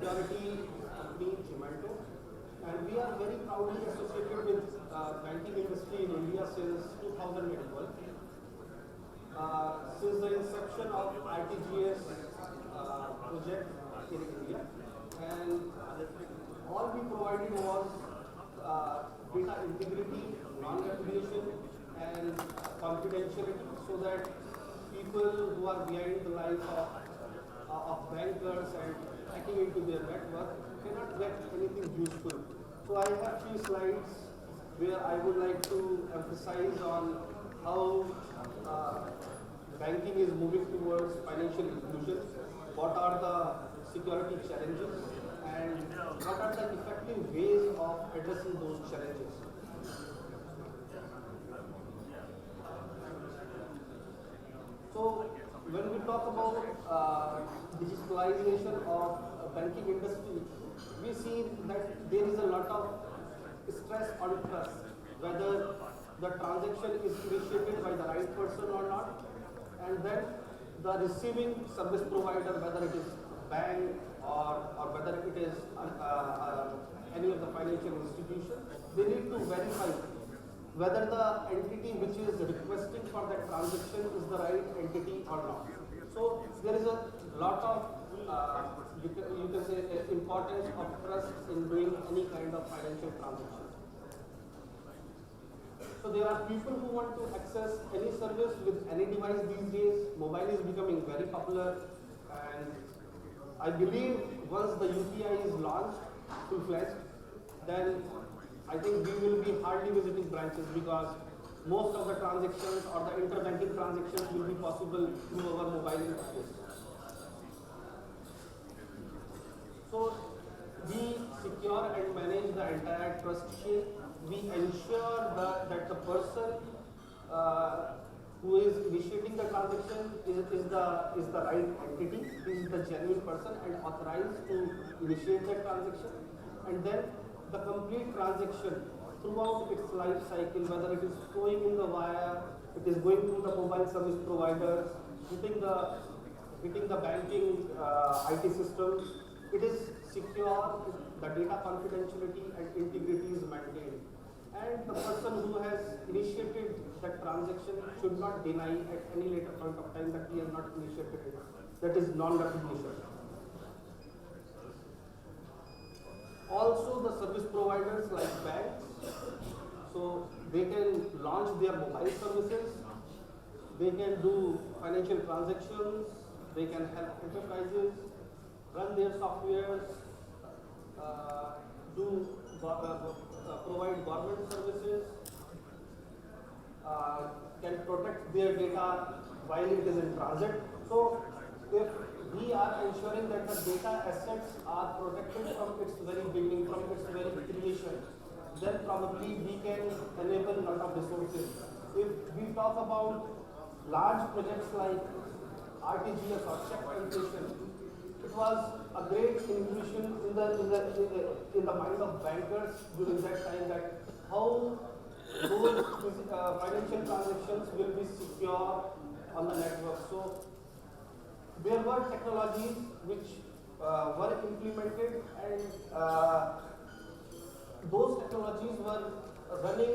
security company Zomato, and we are very proudly associated with banking industry in India since 2012. Since the inception of RTGS project in India, and all we provided was data integrity, non-repudiation, and confidentiality, so that people who are behind the lines of bankers and hacking into their network cannot get anything useful. So I have few slides where I would like to emphasize on how banking is moving towards financial inclusion, what are the security challenges, and what are the effective ways of addressing those challenges. So when we talk about digitalization of banking industry, we see that there is a lot of stress on trust, whether the transaction is initiated by the right person or not, and then the receiving service provider, whether it is bank or whether it is any of the financial institution, they need to verify whether the entity which is requesting for that transaction is the right entity or not. So there is a lot of you can say importance of trust in doing any kind of financial transaction. So there are people who want to access any service with any device these days. Mobile is becoming very popular, and I believe once the UPI is launched full-fledged, then I think we will be hardly visiting branches, because most of the transactions or the interbanking transactions will be possible through our mobile interface. So we secure and manage the entire trust chain. We ensure that the person who is initiating the transaction is the right entity, is the genuine person and authorized to initiate that transaction, and then the complete transaction throughout its life cycle, whether it is flowing in the wire, it is going through the mobile service providers, hitting the banking IT systems, it is secure, the data confidentiality and integrity is maintained. And the person who has initiated that transaction should not deny at any later point of time that he has not initiated it. That is non-recognition. Also, the service providers like banks, so they can launch their mobile services, they can do financial transactions, they can help enterprises run their softwares, provide government services, can protect their data while it is in transit. So if we are ensuring that the data assets are protected from its very beginning, from its very creation, then probably we can enable a lot of resources. If we talk about large projects like RTGS or check validation, it was a great intuition in the mind of bankers during that time, that how those financial transactions will be secure on the network. So there were technologies which were implemented, and those technologies were running,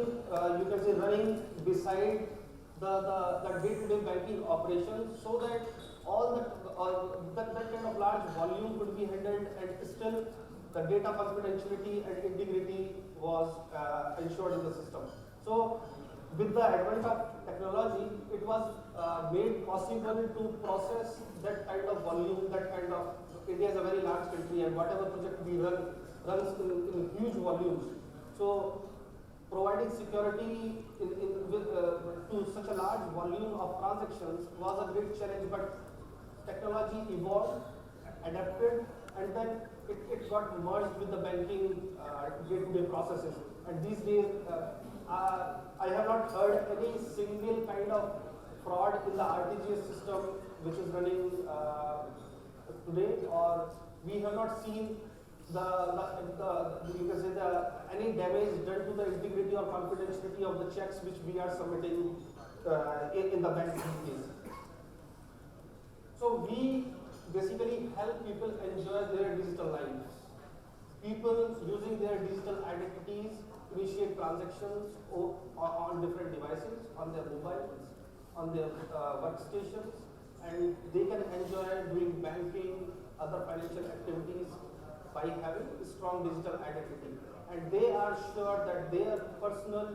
you can say, running beside the day-to-day banking operations, so that all that kind of large volume could be handled, and still the data confidentiality and integrity was ensured in the system. So with the advent of technology, it was made possible to process that kind of volume, that kind of, India is a very large country, and whatever project we run runs in huge volumes. So providing security to such a large volume of transactions was a great challenge, but technology evolved, adapted, and then it got merged with the banking day-to-day processes. And these days, I have not heard any single kind of fraud in the RTGS system which is running today, or we have not seen you can say any damage done to the integrity or confidentiality of the checks which we are submitting in the bank these days. So we basically help people enjoy their digital lives. People using their digital identities initiate transactions on different devices, on their mobiles, on their workstations, and they can enjoy doing banking, other financial activities by having a strong digital identity. And they are sure that their personal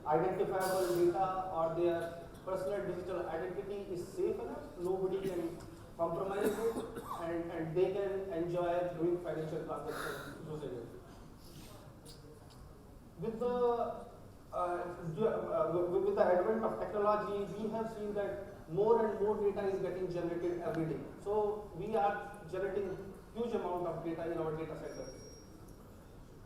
identifiable data or their personal digital identity is safe enough, nobody can compromise it, and they can enjoy doing financial transactions using it. With with the advent of technology, we have seen that more and more data is getting generated every day. So we are generating huge amount of data in our data centers.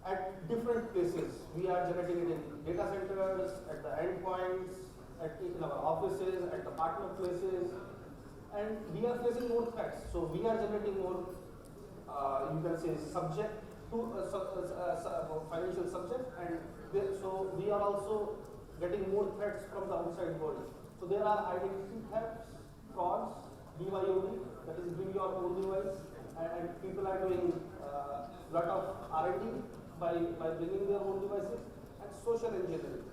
At different places, we are generating it in data centers, at the endpoints, in our offices, at the partner places, and we are facing more threats. So we are generating more, you can say, subject to financial subject, and so we are also getting more threats from the outside world. So there are identity thefts, frauds, BYOD, that is bring your own device, and people are doing lot of R&D by bringing their own devices, and social engineering.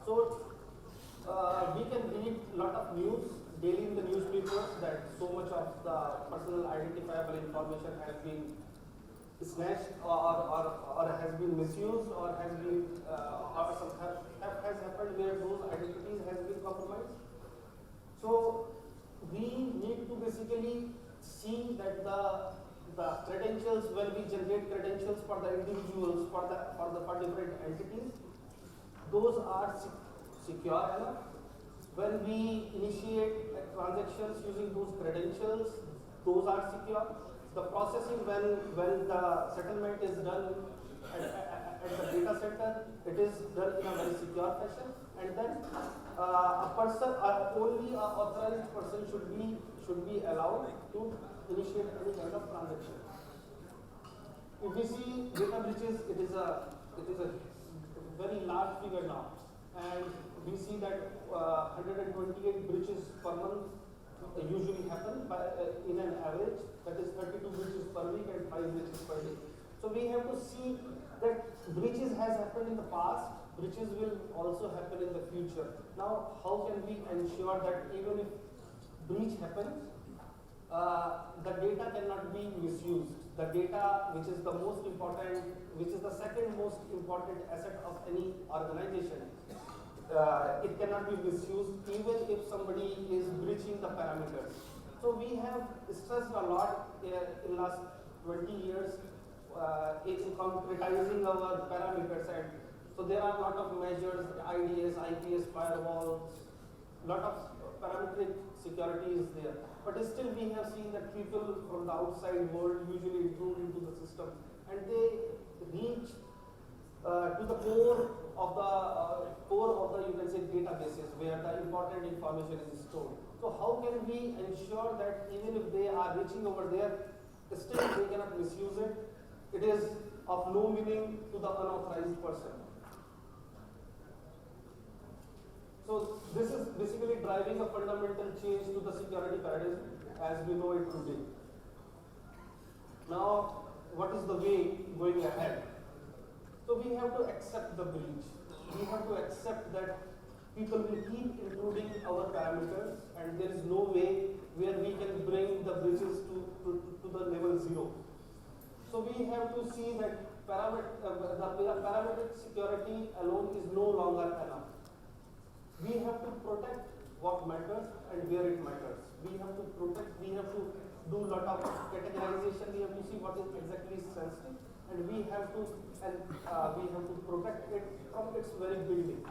So we can read lot of news daily in the newspapers that so much of the personal identifiable information has been snatched or has been misused or has been or some has happened where those identities has been compromised. So we need to basically see that the credentials, when we generate credentials for the individuals, for different entities, those are secure enough. When we initiate transactions using those credentials, those are secure. The processing, when the settlement is done at the data center, it is done in a very secure fashion, and then a person, only an authorized person should be allowed to initiate any kind of transaction. If we see data breaches, it is a very large figure now, and we see that 128 breaches per month usually happen in an average, that is 32 breaches per week and 5 breaches per day. So we have to see that breaches has happened in the past, breaches will also happen in the future. Now, how can we ensure that even if breach happens, the data cannot be misused? The data, which is the most important, which is the second most important asset of any organization, it cannot be misused even if somebody is breaching the parameters. So we have stressed a lot in last 20 years in concretizing our parameters, and so there are a lot of measures, IDS, IPS, firewalls, lot of parametric security is there. But still we have seen that people from the outside world usually intrude into the system, and they reach to the core of the you can say databases where the important information is stored. So how can we ensure that even if they are reaching over there, still they cannot misuse it? It is of no meaning to the unauthorized person. So this is basically driving a fundamental change to the security paradigm as we know it today. Now, what is the way going ahead? So we have to accept the breach. We have to accept that people will keep including our parameters, and there is no way where we can bring the breaches to the level 0. So we have to see that the parametric security alone is no longer enough. We have to protect what matters and where it matters. We have to protect, we have to do a lot of categorization, we have to see what is exactly sensitive, and we have to protect it from its very beginning.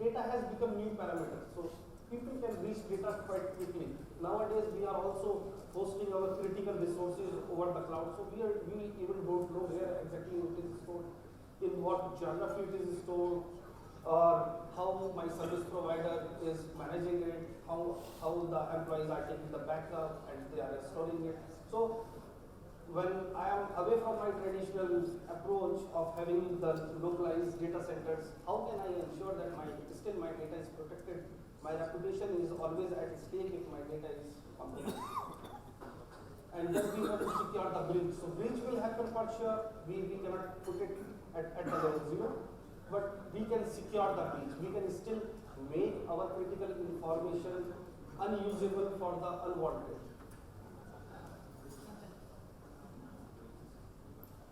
Data has become new parameters, so people can reach data quite quickly. Nowadays, we are also hosting our critical resources over the cloud, so we even don't know where exactly it is stored, in what geography it is stored, or how my service provider is managing it, how the employees are taking the backup and they are storing it. So when I am away from my traditional approach of having the localized data centers, how can I ensure that my data is protected? My reputation is always at stake if my data is component. And then we have to secure the bridge. So bridge will happen for sure. We cannot put it at the level 0, but we can secure the bridge. We can still make our critical information unusable for the unwanted.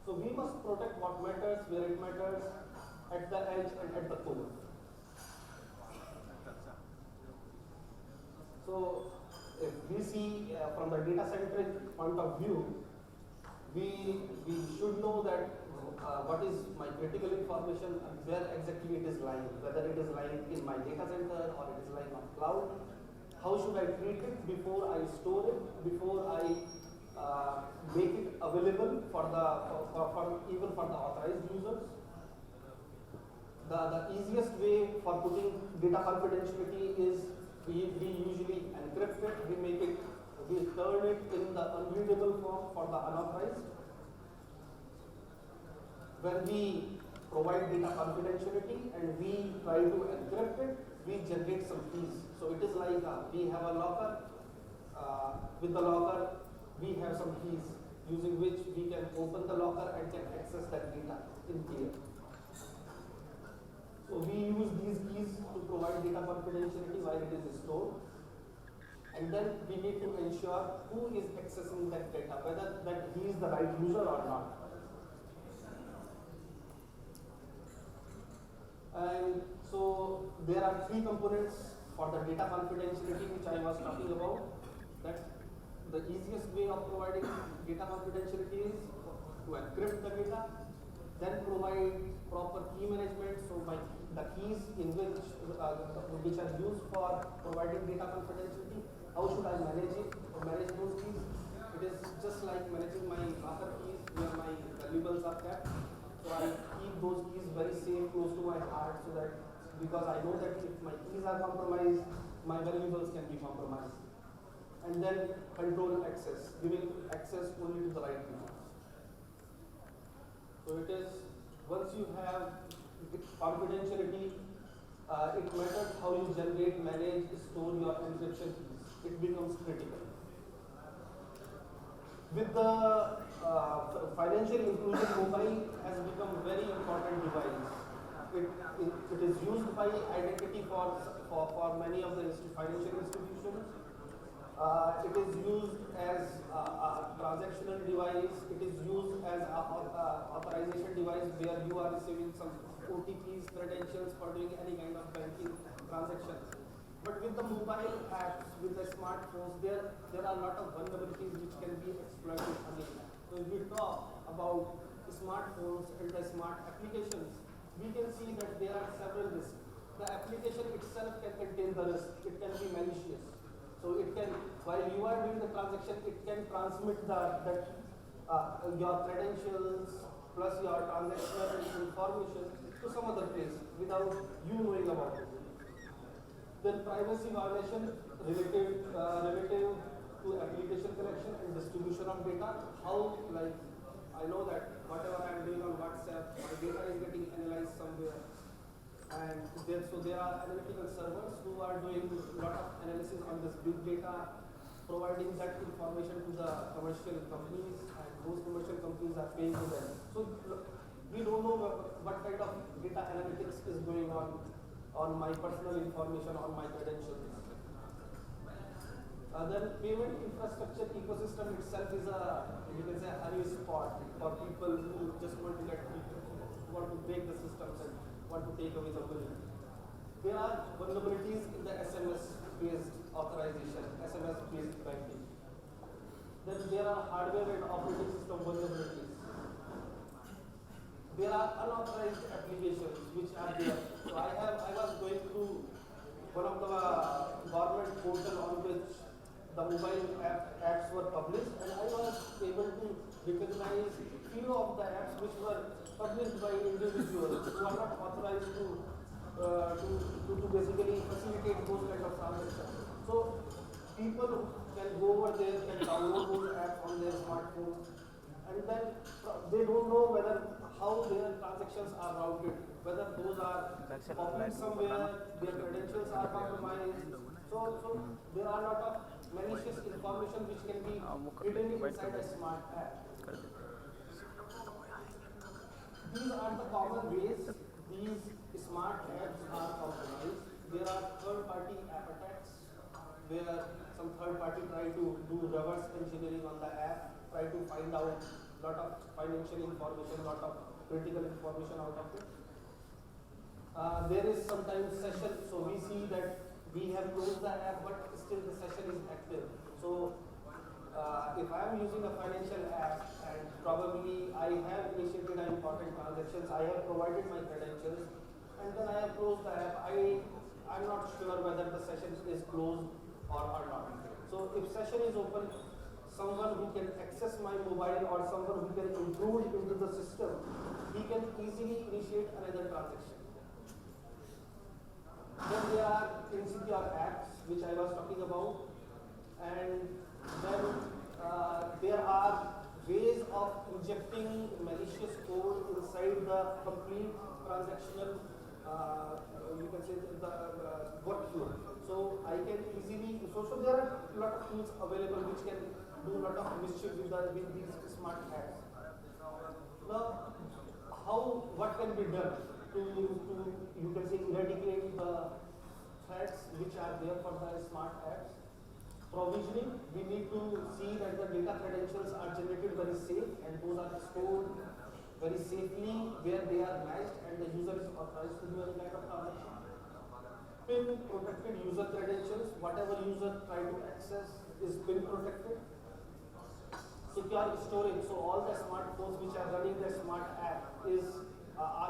So we must protect what matters, where it matters, at the edge and at the core. So if we see from the data centric point of view, we should know that what is my critical information and where exactly it is lying, whether it is lying in my data center or it is lying on cloud. How should I treat it before I store it, before I make it available for even for the authorized users? The easiest way for putting data confidentiality is we usually encrypt it, we turn it in the unreadable form for the unauthorized. When we provide data confidentiality and we try to encrypt it, we generate some keys. So it is like we have a locker. With the locker, we have some keys using which we can open the locker and can access that data in clear. So we use these keys to provide data confidentiality while it is stored. And then we need to ensure who is accessing that data, whether that he is the right user or not. And so there are 3 components for the data confidentiality which I was talking about. That the easiest way of providing data confidentiality is to encrypt the data, then provide proper key management. So the keys in which are used for providing data confidentiality, how should I manage it or manage those keys? It is just like managing my locker keys where my valuables are kept. So I keep those keys very safe, close to my heart, so that because I know that if my keys are compromised, my valuables can be compromised. And then control access, giving access only to the right people. So it is, once you have confidentiality, it matters how you generate, manage, store your encryption keys. It becomes critical. With the financial inclusion, mobile has become a very important device. It is used by identity for many of the financial institutions. It is used as a transactional device. It is used as an authorization device where you are receiving some OTPs, credentials for doing any kind of banking transaction. But with the mobile apps, with the smartphones, there are a lot of vulnerabilities which can be exploited again. So if we talk about smartphones and the smart applications, we can see that there are several risks. The application itself can contain the risk. It can be malicious. So it can, while you are doing the transaction, it can transmit your credentials plus your transactional information to some other place without you knowing about it. Then privacy violation relative to application collection and distribution of data. How, like, I know that whatever I am doing on WhatsApp, my data is getting analyzed somewhere. And there are analytical servers who are doing a lot of analysis on this big data, providing that information to the commercial companies, and those commercial companies are paying to them. So we don't know what kind of data analytics is going on my personal information, on my credentials. Then payment infrastructure ecosystem itself is you can say, a hurry spot for people who just want to break the systems and want to take away the money. There are vulnerabilities in the SMS-based authorization, SMS-based banking. Then there are hardware and operating system vulnerabilities. There are unauthorized applications which are there. So I was going through one of the government portal on which the mobile apps were published, and I was able to recognize few of the apps which were published by individuals who are not authorized to basically facilitate those kind of transactions. So people can go over there, can download those apps on their smartphones, and then they don't know how their transactions are routed, whether those are copied somewhere, their credentials are compromised. So there are a lot of malicious information which can be hidden inside a smart app. These are the common ways these smart apps are compromised. There are third-party app attacks where some third party try to do reverse engineering on the app, try to find out lot of financial information, lot of critical information out of it. There is sometimes session, so we see that we have closed the app, but still the session is active. So if I am using a financial app and probably I have initiated an important transactions, I have provided my credentials, and then I have closed the app, I'm not sure whether the session is closed or not. So if session is open, someone who can access my mobile or someone who can intrude into the system, he can easily initiate another transaction. Then there are insecure apps, which I was talking about, and then there are ways of injecting malicious code inside the complete transactional, you can say the workflow. So I can easily, so there are a lot of tools available which can do a lot of mischief with these smart apps. Now, what can be done to you can say eradicate the threats which are there for the smart apps? Provisioning, we need to see that the data credentials are generated very safe and those are stored very safely where they are matched and the user is authorized to do any kind of transaction. PIN protected user credentials, whatever user try to access is PIN protected. Secure storage, so all the smartphones which are running the smart app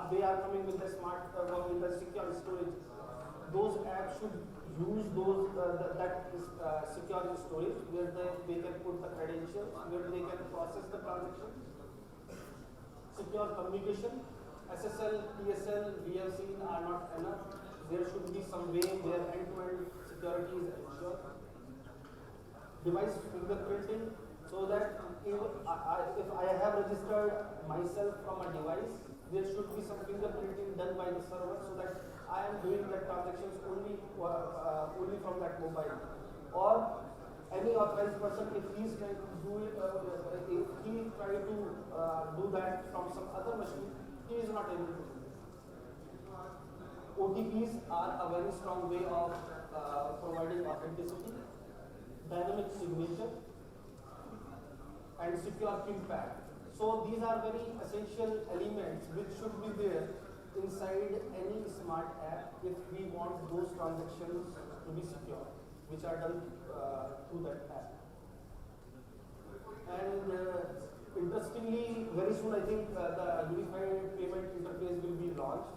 they are coming with the with the secure storage. Those apps should use secure storage where they can put the credentials, where they can process the transaction. Secure communication, SSL, TSL, VLC are not enough. There should be some way where end-to-end security is ensured. Device fingerprinting, so that if I have registered myself from a device, there should be some fingerprinting done by the server so that I am doing the transactions only from that mobile. Or any authorized person, if he is trying to do it, if he try to do that from some other machine, he is not able to do it. OTPs are a very strong way of providing authenticity. Dynamic signature and secure PIN pad. So these are very essential elements which should be there inside any smart app if we want those transactions to be secure, which are done through that app. And interestingly, very soon I think the unified payment interface will be launched,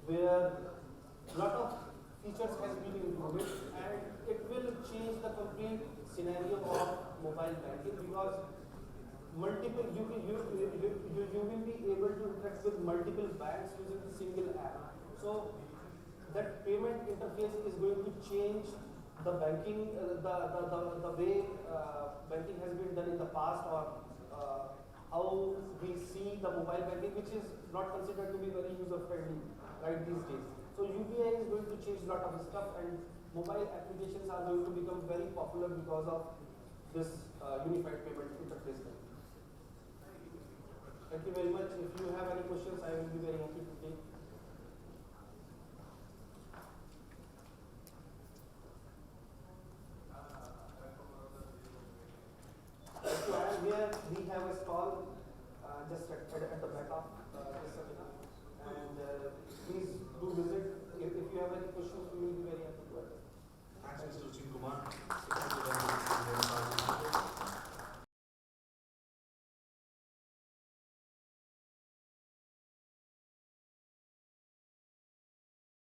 where a lot of features has been included, and it will change the complete scenario of mobile banking because multiple you will be able to interact with multiple banks using the single app. So that payment interface is going to change the banking, the way banking has been done in the past, or how we see the mobile banking, which is not considered to be very user friendly right these days. So UPI is going to change a lot of stuff, and mobile applications are going to become very popular because of this unified payment interface. Thank you very much. If you have any questions, I will be very happy to take. So here we have a stall just at the back of this seminar, and please do visit. If you have any questions, we will be very happy to answer. Thanks, Mr. Ruchin Kumar.